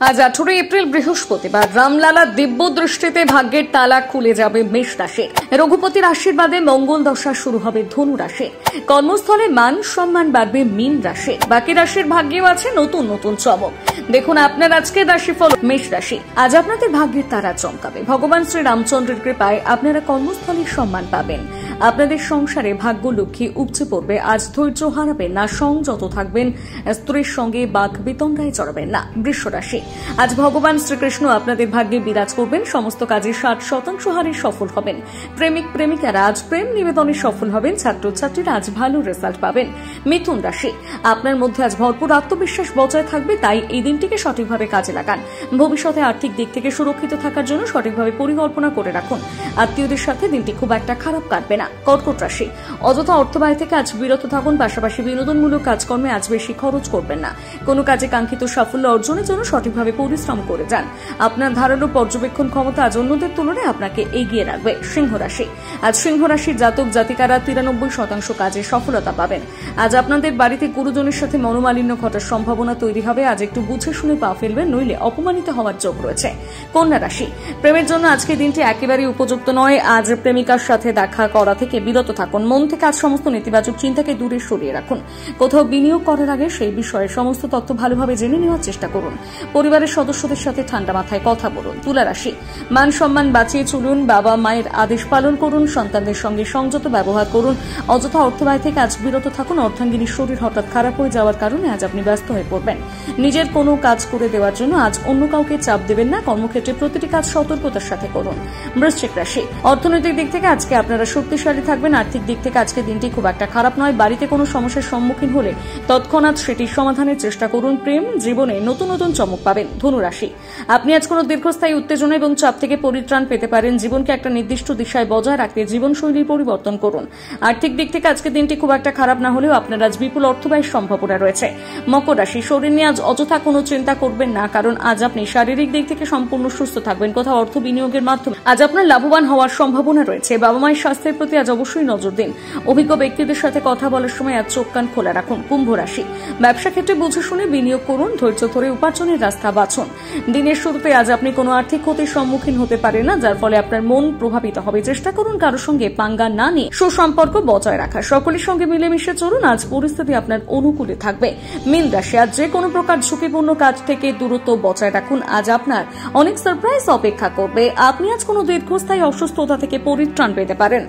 আজ 18 এপ্রিল বৃহস্পতিবার রামলালা দিব্য দৃষ্টিতে ভাগ্যের তালা খুলে যাবে মেষ রাশি। রঘুপতির আশীর্বাদে মঙ্গল দশা শুরু হবে ধনু রাশি। কর্মস্থলে মান সম্মান বাড়বে মীন রাশি। বাকি রাশির ভাগ্যেও আছে নতুন নতুন চমক। দেখুন আপনার আজকের রাশিফল। মেষ রাশি, আজ আপনাদের ভাগ্যের তারা চমকাবে। ভগবান শ্রী রামচন্দ্রের কৃপায় আপনারা কর্মস্থলে সম্মান পাবেন। আপনাদের সংসারে ভাগ্য লক্ষ্মী উপচে পড়বে। আজ ধৈর্য হারাবেন না, সংযত থাকবেন। স্ত্রীর সঙ্গে বাক বিতণ্ডায় জড়াবেন না। বৃষ রাশি, আজ ভগবান শ্রীকৃষ্ণ আপনাদের ভাগ্যে বিরাজ করবেন। সমস্ত কাজে 60% হারে সফল হবেন। প্রেমিক প্রেমিকারা আজ প্রেম নিবেদনে সফল হবেন। ছাত্রছাত্রীরা আজ ভালো রেজাল্ট পাবেন। মিথুন রাশি, আপনার মধ্যে আজ ভরপুর আত্মবিশ্বাস বজায় থাকবে, তাই এই দিনটিকে সঠিকভাবে কাজে লাগান। ভবিষ্যতে আর্থিক দিক থেকে সুরক্ষিত থাকার জন্য সঠিকভাবে পরিকল্পনা করে রাখুন। আত্মীয়দের সাথে দিনটি খুব একটা খারাপ কাটবে না। কর্কট রাশি, অযথা অর্থ ব্যয় থেকে আজ বিরত থাকুন। পাশাপাশি বিনোদনমূলক কাজকর্মে আজ বেশি খরচ করবেন না। কোনো কাজে কাঙ্ক্ষিত সাফল্য অর্জনের জন্য সঠিকভাবে পরিশ্রম করে যান। আপনার ধারালো পর্যবেক্ষণ ক্ষমতা আজ অন্যদের তুলনায় আপনাকে এগিয়ে রাখবে। সিংহ রাশি, আজ সিংহ রাশির জাতক জাতিকারা 93% কাজে সফলতা পাবেন। আজ আপনাদের বাড়িতে গুরুজনের সাথে মনোমালিন্য ঘটার সম্ভাবনা তৈরি হবে। আজ একটু বুঝে শুনে পা ফেলবেন, নইলে অপমানিত হওয়ার যোগ রয়েছে। কন্যা রাশি, প্রেমের জন্য আজকে দিনটি একেবারেই উপযুক্ত নয়। আজ প্রেমিকার সাথে দেখা করা থেকে বিরত থাকুন। মন থেকে আজ সমস্ত নেতিবাচক চিন্তাকে দূরে সরিয়ে রাখুন। কোথাও বিনিয়োগ করার আগে সেই বিষয়ে সমস্ত তথ্য ভালোভাবে জেনে নেওয়ার চেষ্টা করুন। পরিবারের সদস্যদের সাথে ঠান্ডা মাথায় কথা বলুন। তুলা রাশি, মান সম্মান বাঁচিয়ে চলুন। বাবা মায়ের আদেশ পালন করুন। সন্তানদের সঙ্গে সংযত ব্যবহার করুন। অযথা অর্থ ব্যয় থেকে আজ বিরত থাকুন। অর্ধাঙ্গিনীর শরীর হঠাৎ খারাপ হয়ে যাওয়ার কারণে আজ আপনি ব্যস্ত হয়ে পড়বেন। নিজের কোনো কাজ করে দেওয়ার জন্য আজ অন্য কাউকে চাপ দেবেন না। কর্মক্ষেত্রে প্রতিটি কাজ সতর্কতার সাথে করুন। বৃশ্চিক রাশি, অর্থনৈতিক দিক থেকে আজকে আপনারা শক্তিশালী থাকবেন। আর্থিক দিক থেকে আজকে দিনটি খুব একটা খারাপ নয়। বাড়িতে কোনো সমস্যার সম্মুখীন হলে তৎক্ষণাৎ সেটির সমাধানের চেষ্টা করুন। প্রেম জীবনে নতুন নতুন চমক পাবেন। ধনু রাশি, আপনি আজ কোনো দীর্ঘস্থায়ী উত্তেজনা এবং চাপ থেকে পরিত্রাণ পেতে পারেন। জীবনকে একটা নির্দিষ্ট দিশায় বজায় রাখতে জীবনশৈলীর পরিবর্তন করুন। আর্থিক দিক থেকে আজকে দিনটি খুব একটা খারাপ না হলেও আপনার আজ বিপুল অর্থ ব্যয়ের সম্ভাবনা রয়েছে। মকর রাশি, শরীর নিয়ে আজ অযথা কোনো চিন্তা করবেন না, কারণ আজ আপনি শারীরিক দিক থেকে সম্পূর্ণ সুস্থ থাকবেন। কোথাও অর্থ বিনিয়োগের মাধ্যমে আজ আপনার লাভবান হওয়ার সম্ভাবনা রয়েছে। বাবা মায়ের স্বাস্থ্যের প্রতি আজ অবশ্যই নজর দিন। অভিজ্ঞ ব্যক্তিদের সাথে কথা বলার সময় আজ চোখ কান খোলা রাখুন। কুম্ভ রাশি, ব্যবসা ক্ষেত্রে বুঝে শুনে বিনিয়োগ করুন। ধৈর্য ধরে উপার্জনের রাস্তা বাছুন। দিনের শুরুতে আজ আপনি কোনো আর্থিক ক্ষতির সম্মুখীন হতে পারেন না, যার ফলে আপনার মন প্রভাবিত হবে। চেষ্টা করুন কারোর সঙ্গে পাঙ্গা না নিয়ে সুসম্পর্ক বজায় রাখা। সকলের সঙ্গে মিলেমিশে চলুন। আজ পরিস্থিতি আপনার অনুকূলে থাকবে। মীন রাশি, আজ যে কোনো প্রকার ঝুঁকিপূর্ণ কাজ থেকে দূরত্ব বজায় রাখুন। আজ আপনার অনেক সারপ্রাইজ অপেক্ষা করবে। আপনি আজ কোনো দীর্ঘস্থায়ী অসুস্থতা থেকে পরিত্রাণ পেতে পারেন।